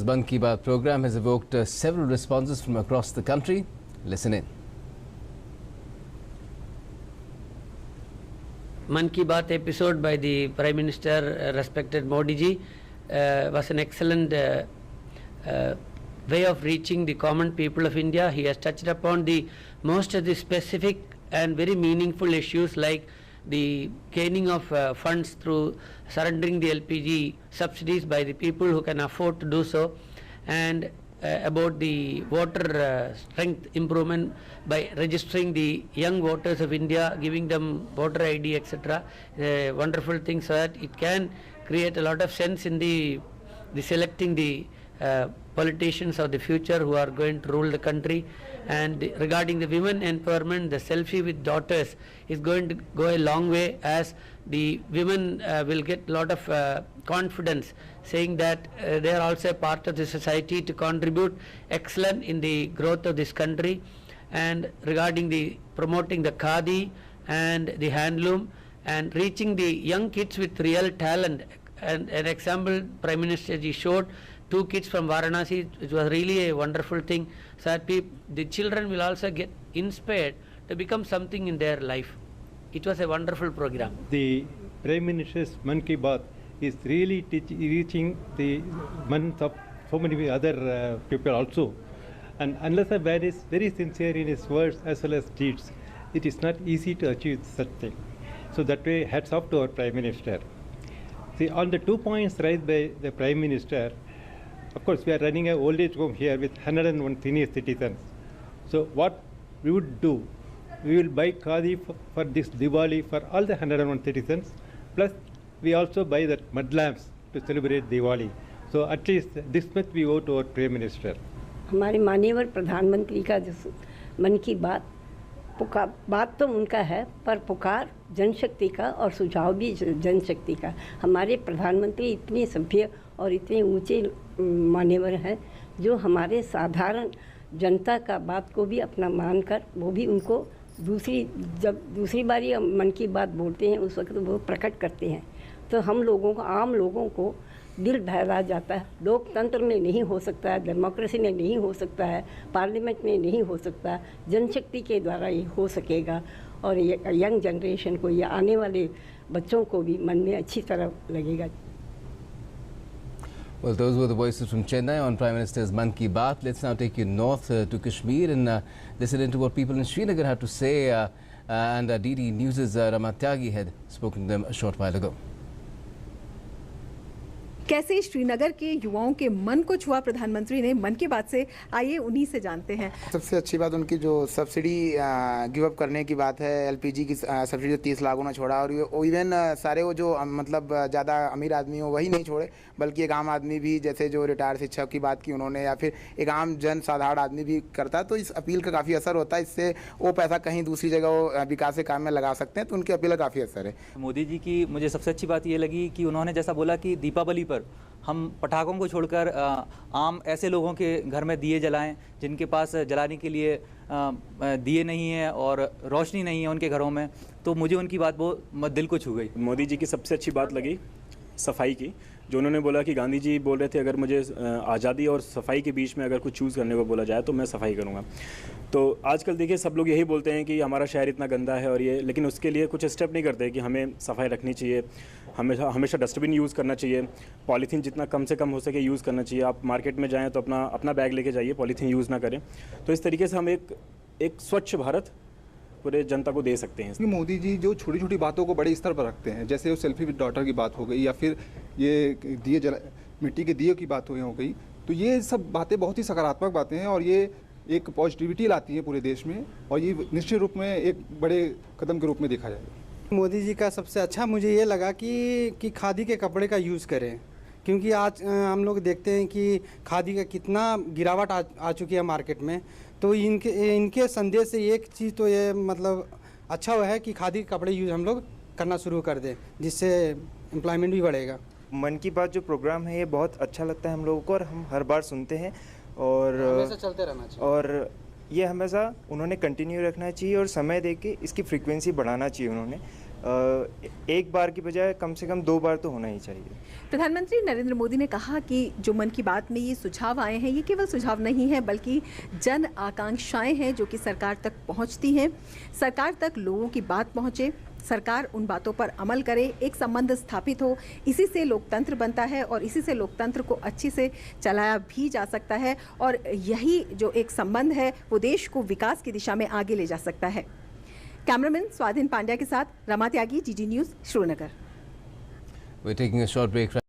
This Mann Ki Baat program has evoked several responses from across the country. Listen in. Mann Ki Baat episode by the Prime Minister, respected Modi ji, was an excellent way of reaching the common people of India. He has touched upon the most of the specific and very meaningful issues like the gaining of funds through surrendering the LPG subsidies by the people who can afford to do so, and about the voter strength improvement by registering the young voters of India, giving them voter ID, etc. Wonderful thing, so that it can create a lot of sense in the selecting the politicians of the future who are going to rule the country. And regarding the women empowerment, the selfie with daughters is going to go a long way, as the women will get a lot of confidence, saying that they are also a part of the society to contribute excellent in the growth of this country. And regarding the promoting the khadi and the handloom and reaching the young kids with real talent, and an example Prime Minister ji showed 2 kids from Varanasi, which was really a wonderful thing, so that the children will also get inspired to become something in their life. It was a wonderful program. The Prime Minister's Mann Ki Baat is really reaching the minds of so many other people also. And unless a man is very sincere in his words as well as deeds, it is not easy to achieve such thing. So that way, hats off to our Prime Minister. See, on the 2 points raised by the Prime Minister, of course, we are running an old age home here with 101 senior citizens. So what we would do, we will buy khadi for this Diwali for all the 101 citizens. Plus, we also buy the mud lamps to celebrate Diwali. So at least this much we owe to our Prime Minister. हमारे माननीय प्रधानमंत्री का जो मन की बात तो उनका है, पर पुकार जनशक्ति का और सुझाव भी जनशक्ति का। हमारे प्रधानमंत्री इतने सभ्य और इतने ऊंचे मान्यवर हैं, जो हमारे साधारण जनता का बात को भी अपना मानकर वो भी उनको जब दूसरी बारी मन की बात बोलते हैं उस वक्त वो प्रकट करते हैं, तो हम लोगों को, आम लोगों को दिल बहला जाता है। लोकतंत्र में नहीं हो सकता है, डेमोक्रेसी में नहीं हो सकता है, पार्लियामेंट में नहीं हो सकता, जनशक्ति के द्वारा ये हो सकेगा। और ये यंग जनरेशन को, ये आने वाले बच्चों को भी मन में अच्छी तरह लगेगा। Well, those were the voices from Chennai on Prime Minister's Mann Ki Baat. Let's now take you north to Kashmir and listen into what people in Srinagar had to say. And DD News' Rama Tyagi had spoken to them a short while ago. कैसे श्रीनगर के युवाओं के मन को छुआ प्रधानमंत्री ने मन की बात से, आइए उन्हीं से जानते हैं। सबसे अच्छी बात उनकी जो सब्सिडी गिव अप करने की बात है, एलपीजी की सब्सिडी 30 लाख उन्होंने छोड़ा, और इवन सारे वो जो मतलब ज़्यादा अमीर आदमी हो वही नहीं छोड़े, बल्कि एक आम आदमी भी, जैसे जो रिटायर्ड शिक्षक की बात की उन्होंने, या फिर एक आम जन साधारण आदमी भी करता है, तो इस अपील का काफ़ी असर होता है। इससे वो पैसा कहीं दूसरी जगह वो विकास के काम में लगा सकते हैं, तो उनकी अपील का काफ़ी असर है। मोदी जी की मुझे सबसे अच्छी बात ये लगी कि उन्होंने जैसा बोला कि दीपावली पर हम पटाखों को छोड़कर आम ऐसे लोगों के घर में दिए जलाएं जिनके पास जलाने के लिए दिए नहीं है और रोशनी नहीं है उनके घरों में, तो मुझे उनकी बात बहुत दिल को छू गई। मोदी जी की सबसे अच्छी बात लगी सफाई की, जो उन्होंने बोला कि गांधी जी बोल रहे थे अगर मुझे आज़ादी और सफाई के बीच में अगर कुछ चूज़ करने को बोला जाए तो मैं सफाई करूंगा। तो आजकल देखिए सब लोग यही बोलते हैं कि हमारा शहर इतना गंदा है और ये, लेकिन उसके लिए कुछ स्टेप नहीं करते कि हमें सफाई रखनी चाहिए, हमेशा डस्टबिन यूज़ करना चाहिए, पॉलीथीन जितना कम से कम हो सके यूज़ करना चाहिए। आप मार्केट में जाएँ तो अपना बैग लेके जाइए, पॉलीथीन यूज़ ना करें। तो इस तरीके से हम एक स्वच्छ भारत पूरे जनता को दे सकते हैं। मोदी जी जो छोटी छोटी बातों को बड़े स्तर पर रखते हैं, जैसे वो सेल्फी विद डॉटर की बात हो गई, या फिर ये मिट्टी के दिए की बात हो गई, तो ये सब बातें बहुत ही सकारात्मक बातें हैं और ये एक पॉजिटिविटी लाती है पूरे देश में, और ये निश्चित रूप में एक बड़े कदम के रूप में देखा जाएगा। मोदी जी का सबसे अच्छा मुझे ये लगा कि खादी के कपड़े का यूज़ करें, क्योंकि आज हम लोग देखते हैं कि खादी का कितना गिरावट आ चुकी है मार्केट में। तो इनके संदेश से एक चीज़ तो ये मतलब अच्छा हुआ है कि खादी के कपड़े यूज़ हम लोग करना शुरू कर दें, जिससे एम्प्लॉयमेंट भी बढ़ेगा। मन की बात जो प्रोग्राम है ये बहुत अच्छा लगता है हम लोगों को, और हम हर बार सुनते हैं और हमेशा चलते रहना चाहिए, और ये हमेशा उन्होंने कंटिन्यू रखना चाहिए और समय देके इसकी फ्रीक्वेंसी बढ़ाना चाहिए उन्होंने, एक बार की बजाय कम से कम 2 बार तो होना ही चाहिए। प्रधानमंत्री नरेंद्र मोदी ने कहा कि जो मन की बात में ये सुझाव आए हैं, ये केवल सुझाव नहीं है बल्कि जन आकांक्षाएं हैं जो कि सरकार तक पहुंचती हैं। सरकार तक लोगों की बात पहुंचे, सरकार उन बातों पर अमल करे, एक संबंध स्थापित हो। इसी से लोकतंत्र बनता है और इसी से लोकतंत्र को अच्छे से चलाया भी जा सकता है और यही जो एक संबंध है वो देश को विकास की दिशा में आगे ले जा सकता है। कैमरामैन स्वाधीन पांड्या के साथ Rama Tyagi, GD news, Srinagar. We're taking a short break.